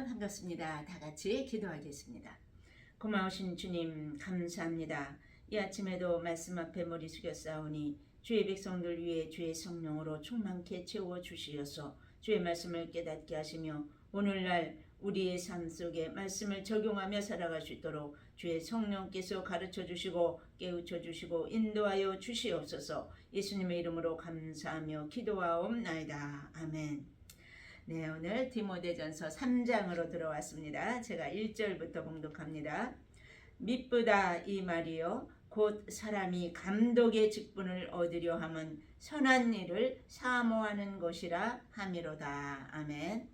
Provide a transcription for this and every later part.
반갑습니다. 다 같이 기도하겠습니다. 고마우신 주님 감사합니다. 이 아침에도 말씀 앞에 머리 숙였사오니 주의 백성들 위해 주의 성령으로 충만케 채워주시어서 주의 말씀을 깨닫게 하시며 오늘날 우리의 삶 속에 말씀을 적용하며 살아갈 수 있도록 주의 성령께서 가르쳐 주시고 깨우쳐 주시고 인도하여 주시옵소서. 예수님의 이름으로 감사하며 기도하옵나이다. 아멘. 네, 오늘 디모데전서 3장으로 들어왔습니다. 제가 1절부터 봉독합니다. 미쁘다 이 말이요 곧 사람이 감독의 직분을 얻으려 함은 선한 일을 사모하는 것이라 함이로다. 아멘.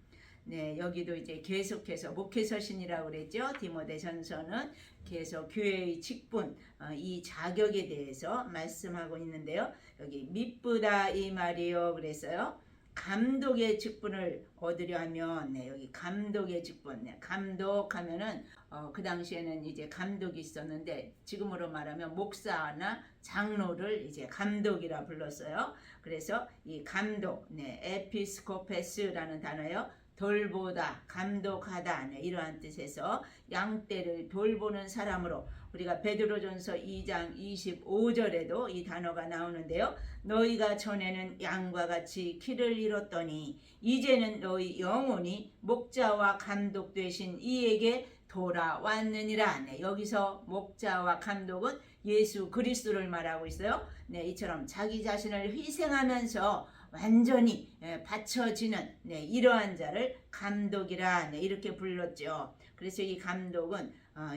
네, 여기도 이제 계속해서 목회서신이라고 그랬죠. 디모데전서는 계속 교회의 직분, 이 자격에 대해서 말씀하고 있는데요. 여기 미쁘다 이 말이요 그랬어요. 감독의 직분을 얻으려 하면, 네, 여기 감독의 직분, 네, 감독하면은 그 당시에는 이제 감독이 있었는데 지금으로 말하면 목사나 장로를 이제 감독이라 불렀어요. 그래서 이 감독, 네, 에피스코페스라는 단어요. 돌보다, 감독하다, 네, 이러한 뜻에서 양떼를 돌보는 사람으로 우리가 베드로전서 2장 25절에도 이 단어가 나오는데요. 너희가 전에는 양과 같이 길을 잃었더니 이제는 너희 영혼이 목자와 감독 되신 이에게 돌아왔느니라. 네, 여기서 목자와 감독은 예수 그리스도를 말하고 있어요. 네, 이처럼 자기 자신을 희생하면서 완전히 바쳐지는, 네, 이러한 자를 감독이라, 네, 이렇게 불렀죠. 그래서 이 감독은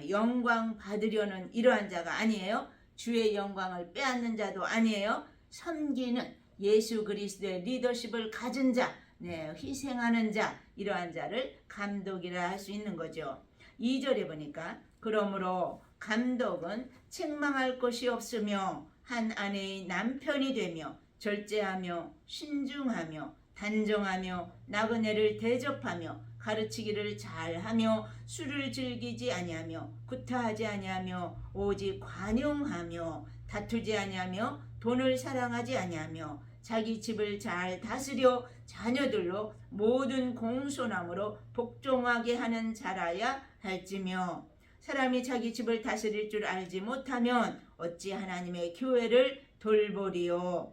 영광 받으려는 이러한 자가 아니에요. 주의 영광을 빼앗는 자도 아니에요. 섬기는 예수 그리스도의 리더십을 가진 자, 네, 희생하는 자, 이러한 자를 감독이라 할 수 있는 거죠. 2절에 보니까 그러므로 감독은 책망할 것이 없으며 한 아내의 남편이 되며 절제하며 신중하며 단정하며 나그네를 대접하며 가르치기를 잘하며 술을 즐기지 아니하며 구타하지 아니하며 오직 관용하며 다투지 아니하며 돈을 사랑하지 아니하며 자기 집을 잘 다스려 자녀들로 모든 공손함으로 복종하게 하는 자라야 할지며 사람이 자기 집을 다스릴 줄 알지 못하면 어찌 하나님의 교회를 돌보리요.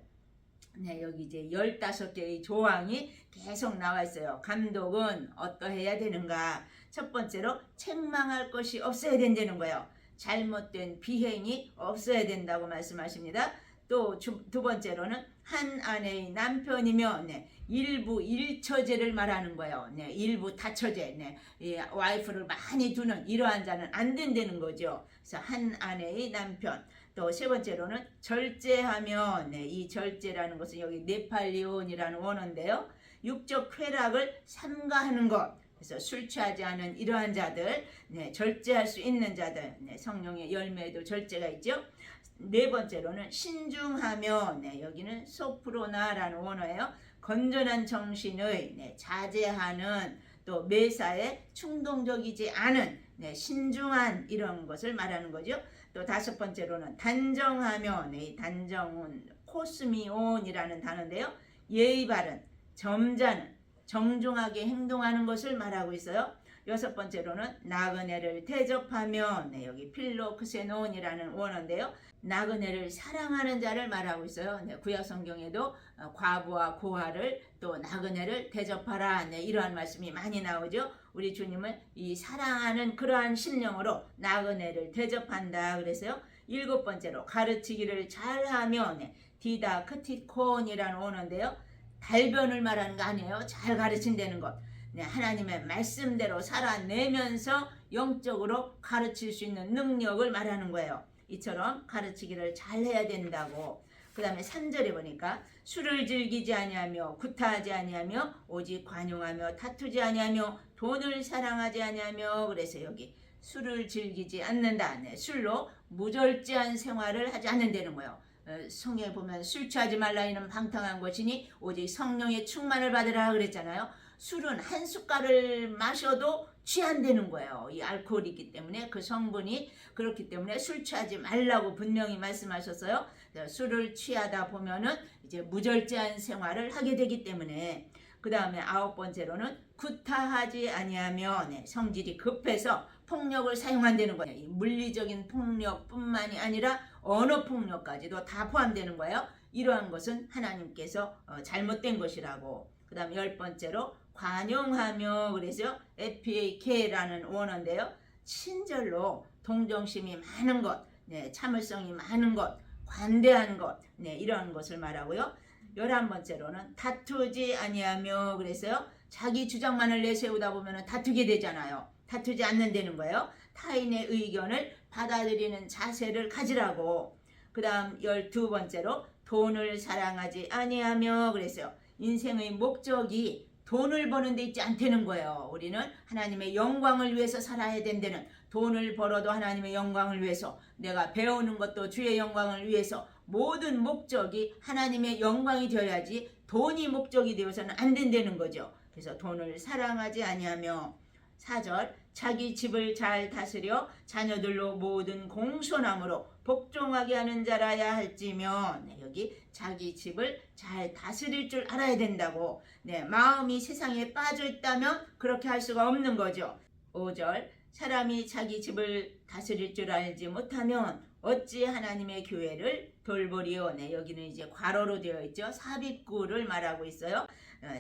네, 여기 이제 15개의 조항이 계속 나와 있어요. 감독은 어떠해야 되는가? 첫 번째로 책망할 것이 없어야 된다는 거예요. 잘못된 비행이 없어야 된다고 말씀하십니다. 또 두 번째로는 한 아내의 남편이며, 네, 일부 일처제를 말하는 거예요. 네, 일부 다처제, 네, 와이프를 많이 두는 이러한 자는 안 된다는 거죠. 그래서 한 아내의 남편. 또 세 번째로는 절제하며, 네, 이 절제라는 것은 여기 네팔리온이라는 원어인데요. 육적 쾌락을 삼가하는 것. 그래서 술 취하지 않은 이러한 자들, 네, 절제할 수 있는 자들, 네, 성령의 열매에도 절제가 있죠. 네 번째로는 신중하며, 네, 여기는 소프로나라는 원어예요. 건전한 정신의, 네, 자제하는, 또 매사에 충동적이지 않은, 네, 신중한 이런 것을 말하는 거죠. 또 다섯 번째로는 단정하며, 네, 단정은 코스미온이라는 단어인데요. 예의 바른, 점잖은, 정중하게 행동하는 것을 말하고 있어요. 여섯 번째로는 나그네를 대접하며, 네, 여기 필로크세논이라는 원어인데요. 나그네를 사랑하는 자를 말하고 있어요. 네, 구약 성경에도 과부와 고아를 또 나그네를 대접하라, 네, 이러한 말씀이 많이 나오죠. 우리 주님은 이 사랑하는 그러한 심령으로 나그네를 대접한다 그래서요. 일곱 번째로 가르치기를 잘하며, 네, 디다크티콘이라는 원어인데요. 달변을 말하는 거 아니에요. 잘 가르친다는 것. 네, 하나님의 말씀대로 살아내면서 영적으로 가르칠 수 있는 능력을 말하는 거예요. 이처럼 가르치기를 잘해야 된다고. 그 다음에 3절에 보니까 술을 즐기지 아니하며 구타하지 아니하며 오직 관용하며 다투지 아니하며 돈을 사랑하지 아니하며, 그래서 여기 술을 즐기지 않는다. 네, 술로 무절제한 생활을 하지 않는다는 거예요. 성경에 보면 술 취하지 말라 이는 방탕한 것이니 오직 성령의 충만을 받으라 그랬잖아요. 술은 한 숟갈을 마셔도 취한다는 거예요. 이 알코올이 있기 때문에, 그 성분이 그렇기 때문에 술 취하지 말라고 분명히 말씀하셨어요. 술을 취하다 보면은 이제 무절제한 생활을 하게 되기 때문에. 그 다음에 아홉 번째로는 구타하지 아니하며 네, 성질이 급해서 폭력을 사용한다는 거예요. 이 물리적인 폭력뿐만이 아니라 언어 폭력까지도 다 포함되는 거예요. 이러한 것은 하나님께서 잘못된 것이라고. 그 다음 10번째로 관용하며 그래서 FAK라는 원어인데요. 친절로 동정심이 많은 것, 네, 참을성이 많은 것, 관대한 것, 네, 이러한 것을 말하고요. 11번째로는 다투지 아니하며 그래서요. 자기 주장만을 내세우다 보면 다투게 되잖아요. 다투지 않는다는 거예요. 타인의 의견을 받아들이는 자세를 가지라고. 그 다음 12번째로 돈을 사랑하지 아니하며 그래서요. 인생의 목적이 돈을 버는 데 있지 않다는 거예요. 우리는 하나님의 영광을 위해서 살아야 된다는, 돈을 벌어도 하나님의 영광을 위해서, 내가 배우는 것도 주의 영광을 위해서, 모든 목적이 하나님의 영광이 되어야지 돈이 목적이 되어서는 안 된다는 거죠. 그래서 돈을 사랑하지 아니하며 4절 자기 집을 잘 다스려 자녀들로 모든 공손함으로 복종하게 하는 자라야 할지며 네, 여기 자기 집을 잘 다스릴 줄 알아야 된다고. 네, 마음이 세상에 빠져 있다면 그렇게 할 수가 없는 거죠. 5절 사람이 자기 집을 다스릴 줄 알지 못하면 어찌 하나님의 교회를 돌보리요. 네, 여기는 이제 괄호로 되어 있죠. 삽입구를 말하고 있어요.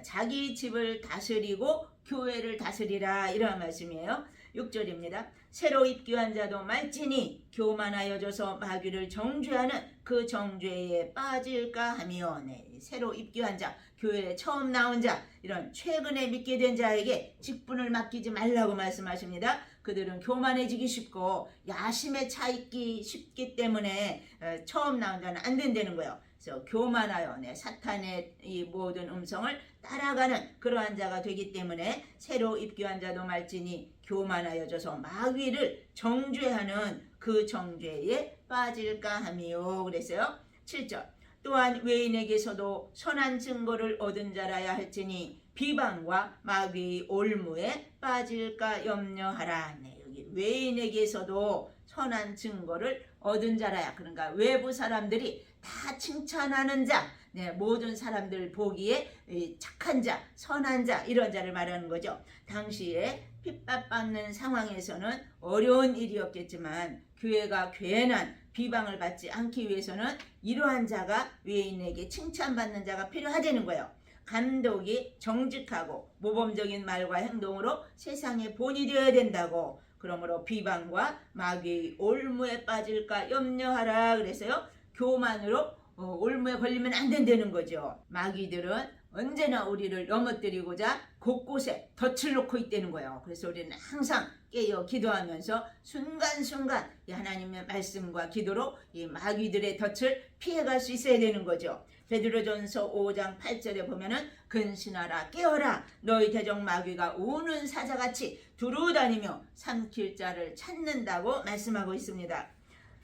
자기 집을 다스리고 교회를 다스리라 이런 말씀이에요. 6절입니다. 새로 입교한 자도 말지니 교만하여져서 마귀를 정죄하는 그 정죄에 빠질까 하며 네, 새로 입교한 자, 교회에 처음 나온 자, 이런 최근에 믿게 된 자에게 직분을 맡기지 말라고 말씀하십니다. 그들은 교만해지기 쉽고 야심에 차 있기 쉽기 때문에 처음 나온 자는 안 된다는 거예요. 그래서 교만하여 네, 사탄의 이 모든 음성을 따라가는 그러한 자가 되기 때문에 새로 입교한 자도 말지니 교만하여져서 마귀를 정죄하는 그 정죄에 빠질까 하며 그랬어요. 7절 또한 외인에게서도 선한 증거를 얻은 자라야 할지니 비방과 마귀의 올무에 빠질까 염려하라. 네, 여기 외인에게서도 선한 증거를 얻은 자라야. 그러니까 외부 사람들이 다 칭찬하는 자, 네, 모든 사람들 보기에 착한 자, 선한 자 이런 자를 말하는 거죠. 당시에 핍박받는 상황에서는 어려운 일이었겠지만 교회가 괜한 비방을 받지 않기 위해서는 이러한 자가 외인에게 칭찬받는 자가 필요하다는 거예요. 감독이 정직하고 모범적인 말과 행동으로 세상의 본이 되어야 된다고. 그러므로 비방과 마귀의 올무에 빠질까 염려하라 그래서요. 교만으로 올무에 걸리면 안 된다는 거죠. 마귀들은 언제나 우리를 넘어뜨리고자 곳곳에 덫을 놓고 있다는 거예요. 그래서 우리는 항상 깨어 기도하면서 순간순간 이 하나님의 말씀과 기도로 이 마귀들의 덫을 피해갈 수 있어야 되는 거죠. 베드로전서 5장 8절에 보면은 근신하라 깨어라 너희 대적 마귀가 우는 사자같이 두루다니며 삼킬 자를 찾는다고 말씀하고 있습니다.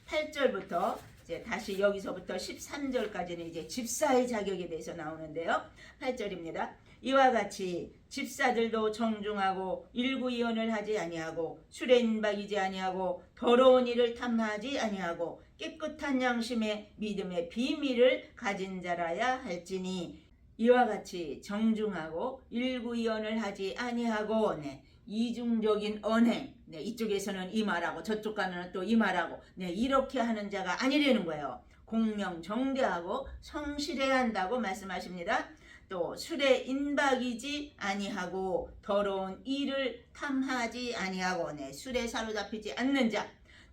8절부터 이제 다시 여기서부터 13절까지는 이제 집사의 자격에 대해서 나오는데요. 8절입니다. 이와 같이 집사들도 정중하고 일구이언을 하지 아니하고 술에 인박이지 아니하고 더러운 일을 탐하지 아니하고 깨끗한 양심에 믿음의 비밀을 가진 자라야 할지니 이와 같이 정중하고 일구이언을 하지 아니하고 네, 이중적인 언행 네, 이쪽에서는 이 말하고 저쪽 가면 또 이 말하고 네, 이렇게 하는 자가 아니라는 거예요. 공명정대하고 성실해야 한다고 말씀하십니다. 또 술에 인박이지 아니하고 더러운 일을 탐하지 아니하고 네, 술에 사로잡히지 않는 자,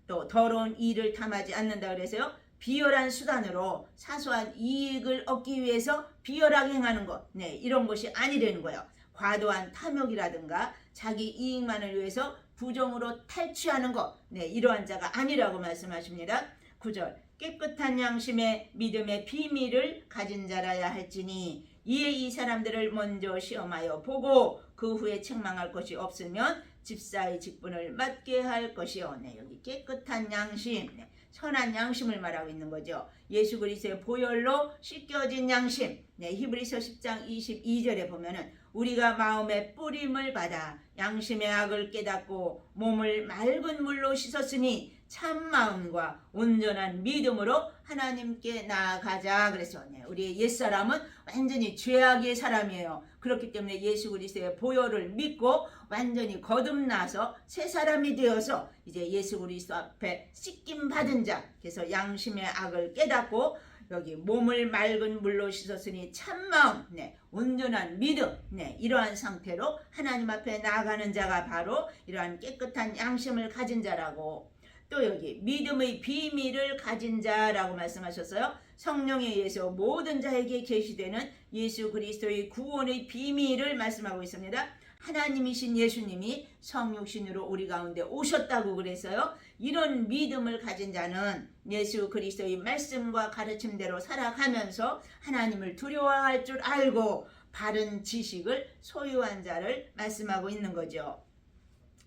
또 더러운 일을 탐하지 않는다 그래서요. 비열한 수단으로 사소한 이익을 얻기 위해서 비열하게 행하는 것, 네, 이런 것이 아니라는 거예요. 과도한 탐욕이라든가 자기 이익만을 위해서 부정으로 탈취하는 것, 네, 이러한 자가 아니라고 말씀하십니다. 9절 깨끗한 양심에 믿음의 비밀을 가진 자라야 할지니 이에 이 사람들을 먼저 시험하여 보고 그 후에 책망할 것이 없으면 집사의 직분을 맡게 할 것이요. 네, 여기 깨끗한 양심, 네, 선한 양심을 말하고 있는 거죠. 예수 그리스도의 보혈로 씻겨진 양심. 네, 히브리서 10장 22절에 보면은 우리가 마음의 뿌림을 받아 양심의 악을 깨닫고 몸을 맑은 물로 씻었으니 참 마음과 온전한 믿음으로 하나님께 나아가자 그랬어요. 우리 옛사람은 완전히 죄악의 사람이에요. 그렇기 때문에 예수 그리스도의 보혈을 믿고 완전히 거듭나서 새 사람이 되어서 이제 예수 그리스도 앞에 씻김 받은 자, 그래서 양심의 악을 깨닫고 여기 몸을 맑은 물로 씻었으니 참마음, 온전한 믿음, 이러한 상태로 하나님 앞에 나아가는 자가 바로 이러한 깨끗한 양심을 가진 자라고, 또 여기 믿음의 비밀을 가진 자라고 말씀하셨어요. 성령에 의해서 모든 자에게 계시되는 예수 그리스도의 구원의 비밀을 말씀하고 있습니다. 하나님이신 예수님이 성육신으로 우리 가운데 오셨다고 그래서요. 이런 믿음을 가진 자는 예수 그리스도의 말씀과 가르침대로 살아가면서 하나님을 두려워할 줄 알고 바른 지식을 소유한 자를 말씀하고 있는 거죠.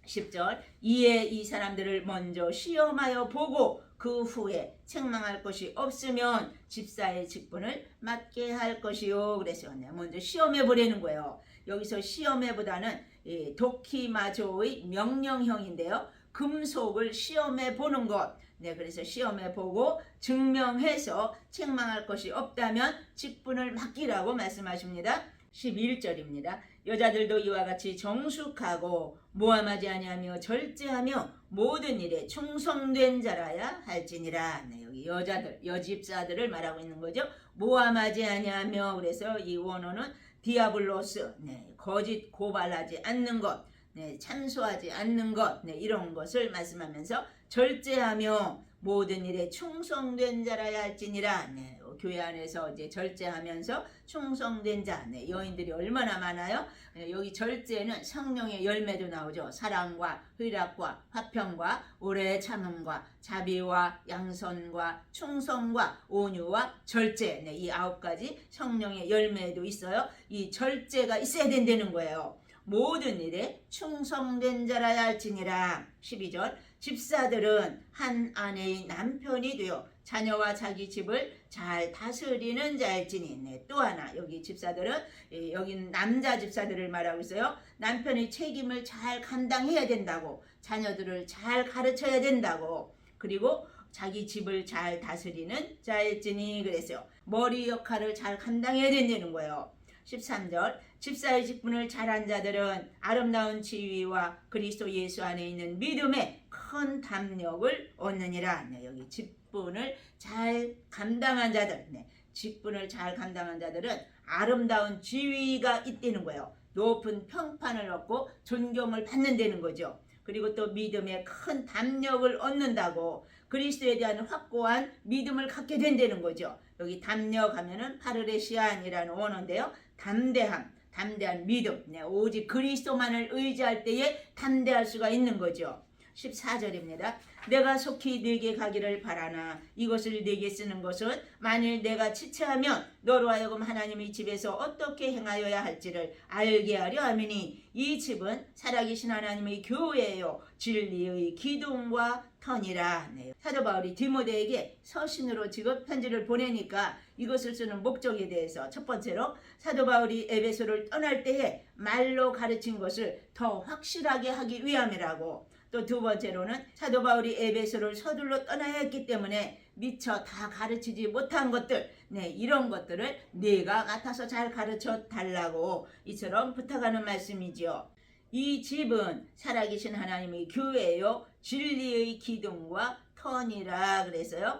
10절, 이에 이 사람들을 먼저 시험하여 보고 그 후에 책망할 것이 없으면 집사의 직분을 맡게 할 것이요 그랬어요. 먼저 시험해 보라는 거예요. 여기서 시험해보다는 도키마조의 명령형인데요. 금속을 시험해 보는 것. 그래서 시험해 보고 증명해서 책망할 것이 없다면 직분을 맡기라고 말씀하십니다. 11절입니다. 여자들도 이와 같이 정숙하고 모함하지 아니하며 절제하며 모든 일에 충성된 자라야 할지니라. 여기 여자들, 여집사들을 말하고 있는 거죠. 모함하지 아니하며, 그래서 이 원어는 디아블로스, 거짓 고발하지 않는 것, 참소하지 않는 것, 이런 것을 말씀하면서 절제하며 모든 일에 충성된 자라야 할지니라. 교회 안에서 이제 절제하면서 충성된 자, 여인들이 얼마나 많아요? 여기 절제는 성령의 열매도 나오죠. 사랑과 의락과 화평과 오래 참음과 자비와 양선과 충성과 온유와 절제, 이 9가지 성령의 열매도 있어요. 이 절제가 있어야 된다는 거예요. 모든 일에 충성된 자라야 할지니라. 12절, 집사들은 한 아내의 남편이 되어 자녀와 자기 집을 잘 다스리는 자일지니. 또 하나, 여기 집사들은, 여기 남자 집사들을 말하고 있어요. 남편의 책임을 잘 감당해야 된다고, 자녀들을 잘 가르쳐야 된다고, 그리고 자기 집을 잘 다스리는 자일지니 그랬어요. 머리 역할을 잘 감당해야 된다는 거예요. 13절, 집사의 직분을 잘한 자들은 아름다운 지위와 그리스도 예수 안에 있는 믿음에 큰 담력을 얻느니라. 여기 직분을 잘 감당한 자들, 직분을 잘 감당한 자들은 아름다운 지위가 있다는 거예요. 높은 평판을 얻고 존경을 받는다는 거죠. 그리고 또 믿음에 큰 담력을 얻는다고, 그리스도에 대한 확고한 믿음을 갖게 된다는 거죠. 여기 담력하면은 파르레시안이라는 원어인데요. 담대한 믿음, 오직 그리스도만을 의지할 때에 담대할 수가 있는 거죠. 14절입니다. 내가 속히 네게 가기를 바라나 이것을 네게 쓰는 것은 만일 내가 지체하면 너로 하여금 하나님의 집에서 어떻게 행하여야 할지를 알게 하려 함이니 이 집은 살아계신 하나님의 교회요 진리의 기둥과 터니라. 사도 바울이 디모데에게 서신으로 지금 편지를 보내니까 이것을 쓰는 목적에 대해서, 첫 번째로 사도 바울이 에베소를 떠날 때에 말로 가르친 것을 더 확실하게 하기 위함이라고, 또 두 번째로는 사도 바울이 에베소를 서둘러 떠나야 했기 때문에 미처 다 가르치지 못한 것들, 이런 것들을 네가 맡아서 잘 가르쳐 달라고 이처럼 부탁하는 말씀이죠. 이 집은 살아계신 하나님의 교회요 진리의 기둥과 터니라 그래서요.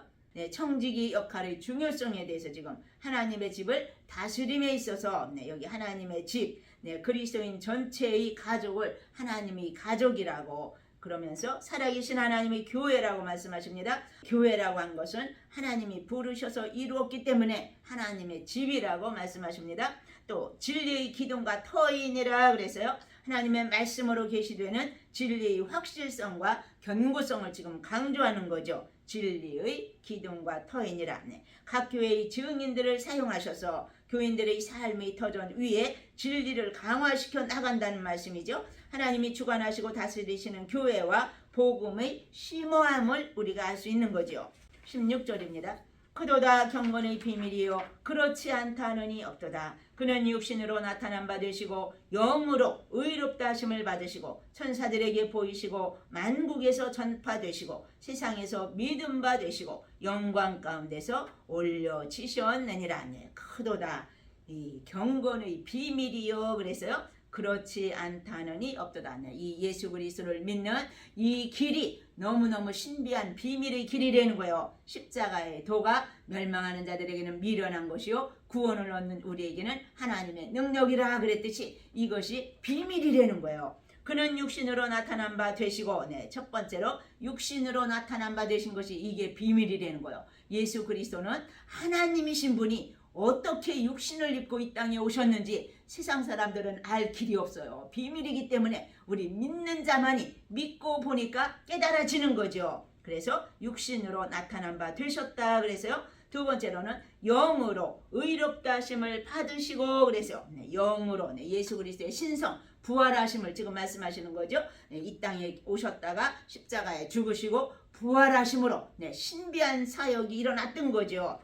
청지기 역할의 중요성에 대해서 지금 하나님의 집을 다스림에 있어서 여기 하나님의 집, 그리스도인 전체의 가족을 하나님의 가족이라고, 그러면서 살아계신 하나님의 교회라고 말씀하십니다. 교회라고 한 것은 하나님이 부르셔서 이루었기 때문에 하나님의 집이라고 말씀하십니다. 또 진리의 기둥과 터이니라 그래서요. 하나님의 말씀으로 계시되는 진리의 확실성과 견고성을 지금 강조하는 거죠. 진리의 기둥과 터이니라. 각 교회의 증인들을 사용하셔서 교인들의 삶의 터전 위에 진리를 강화시켜 나간다는 말씀이죠. 하나님이 주관하시고 다스리시는 교회와 복음의 심오함을 우리가 알 수 있는 거죠. 16절입니다. 크도다 경건의 비밀이요 그렇지 않다 하느니 없도다. 그는 육신으로 나타난 바 되시고 영으로 의롭다 하심을 받으시고 천사들에게 보이시고 만국에서 전파되시고 세상에서 믿음 바 되시고 영광 가운데서 올려지셨느니라. 크도다 이 경건의 비밀이요 그래서요 그렇지 않다느니 없도다. 이 예수 그리스도를 믿는 이 길이 너무너무 신비한 비밀의 길이라는 거예요. 십자가의 도가 멸망하는 자들에게는 미련한 것이요 구원을 얻는 우리에게는 하나님의 능력이라 그랬듯이 이것이 비밀이라는 거예요. 그는 육신으로 나타난 바 되시고 첫 번째로 육신으로 나타난 바 되신 것이 이게 비밀이라는 거예요. 예수 그리스도는 하나님이신 분이 어떻게 육신을 입고 이 땅에 오셨는지 세상 사람들은 알 길이 없어요. 비밀이기 때문에 우리 믿는 자만이 믿고 보니까 깨달아지는 거죠. 그래서 육신으로 나타난 바 되셨다 그래서요. 두 번째로는 영으로 의롭다 하심을 받으시고 그래서 영으로 예수 그리스도의 신성 부활하심을 지금 말씀하시는 거죠. 이 땅에 오셨다가 십자가에 죽으시고 부활하심으로 신비한 사역이 일어났던 거죠.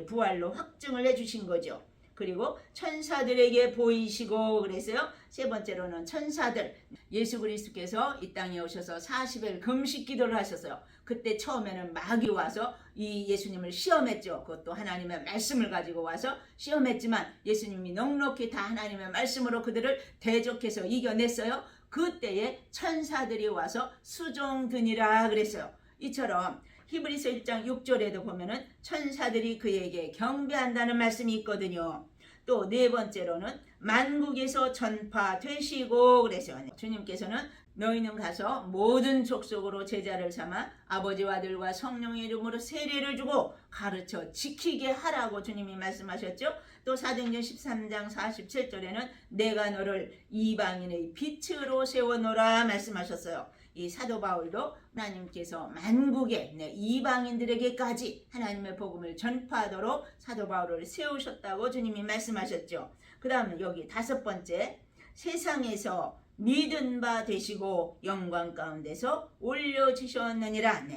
부활로 확증을 해주신 거죠. 그리고 천사들에게 보이시고 그래서요. 세 번째로는 천사들 예수 그리스도께서 이 땅에 오셔서 40일 금식 기도를 하셨어요. 그때 처음에는 마귀 와서 이 예수님을 시험했죠. 그것도 하나님의 말씀을 가지고 와서 시험했지만 예수님이 넉넉히 다 하나님의 말씀으로 그들을 대적해서 이겨냈어요. 그때에 천사들이 와서 수종드니라 그랬어요. 이처럼 히브리서 1장 6절에도 보면은 천사들이 그에게 경배한다는 말씀이 있거든요. 또 네 번째로는 만국에서 전파되시고 그래서 주님께서는 너희는 가서 모든 족속으로 제자를 삼아 아버지와 아들과 성령의 이름으로 세례를 주고 가르쳐 지키게 하라고 주님이 말씀하셨죠. 또 사도행전 13장 47절에는 내가 너를 이방인의 빛으로 세워놓으라 말씀하셨어요. 이 사도 바울도 하나님께서 만국의 이방인들에게까지 하나님의 복음을 전파하도록 사도 바울을 세우셨다고 주님이 말씀하셨죠. 그 다음에 여기 다섯 번째 세상에서 믿은 바 되시고 영광 가운데서 올려지셨느니라.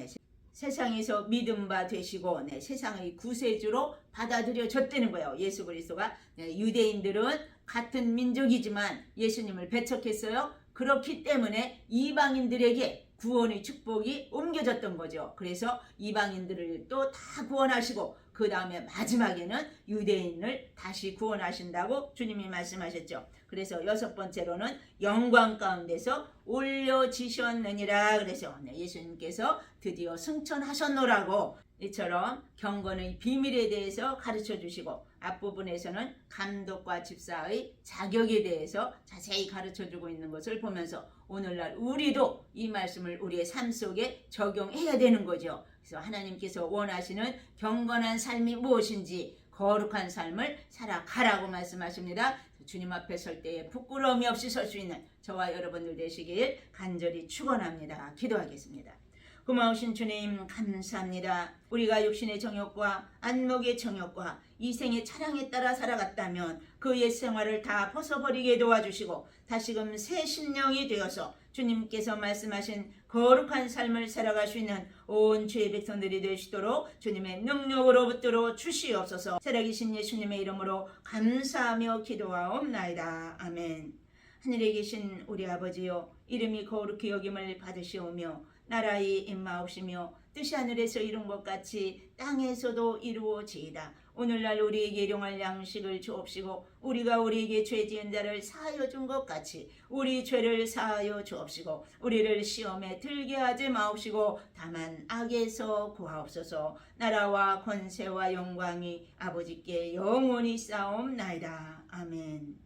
세상에서 믿은 바 되시고 세상의 구세주로 받아들여졌다는 거예요. 예수 그리스도가 유대인들은 같은 민족이지만 예수님을 배척했어요. 그렇기 때문에 이방인들에게 구원의 축복이 옮겨졌던 거죠. 그래서 이방인들을 또 다 구원하시고 그 다음에 마지막에는 유대인을 다시 구원하신다고 주님이 말씀하셨죠. 그래서 여섯 번째로는 영광 가운데서 올려지셨느니라 그래서 예수님께서 드디어 승천하셨노라고 이처럼 경건의 비밀에 대해서 가르쳐 주시고 앞부분에서는 감독과 집사의 자격에 대해서 자세히 가르쳐 주고 있는 것을 보면서 오늘날 우리도 이 말씀을 우리의 삶 속에 적용해야 되는 거죠. 그래서 하나님께서 원하시는 경건한 삶이 무엇인지 거룩한 삶을 살아가라고 말씀하십니다. 주님 앞에 설 때에 부끄러움이 없이 설 수 있는 저와 여러분들 되시길 간절히 축원합니다. 기도하겠습니다. 고마우신 주님 감사합니다. 우리가 육신의 정욕과 안목의 정욕과 이생의 차량에 따라 살아갔다면 그 옛 생활을 다 벗어버리게 도와주시고 다시금 새 심령이 되어서 주님께서 말씀하신 거룩한 삶을 살아갈 수 있는 온 주의 백성들이 되시도록 주님의 능력으로 붙들어 주시옵소서. 살아계신 예수님의 이름으로 감사하며 기도하옵나이다. 아멘. 하늘에 계신 우리 아버지여 이름이 거룩히 여김을 받으시오며 나라의 임마옵시며 뜻이 하늘에서 이룬 것 같이 땅에서도 이루어지이다. 오늘날 우리에게 일용할 양식을 주옵시고 우리가 우리에게 죄 지은 자를 사하여 준 것 같이 우리 죄를 사하여 주옵시고 우리를 시험에 들게 하지 마옵시고 다만 악에서 구하옵소서. 나라와 권세와 영광이 아버지께 영원히 싸움나이다. 아멘.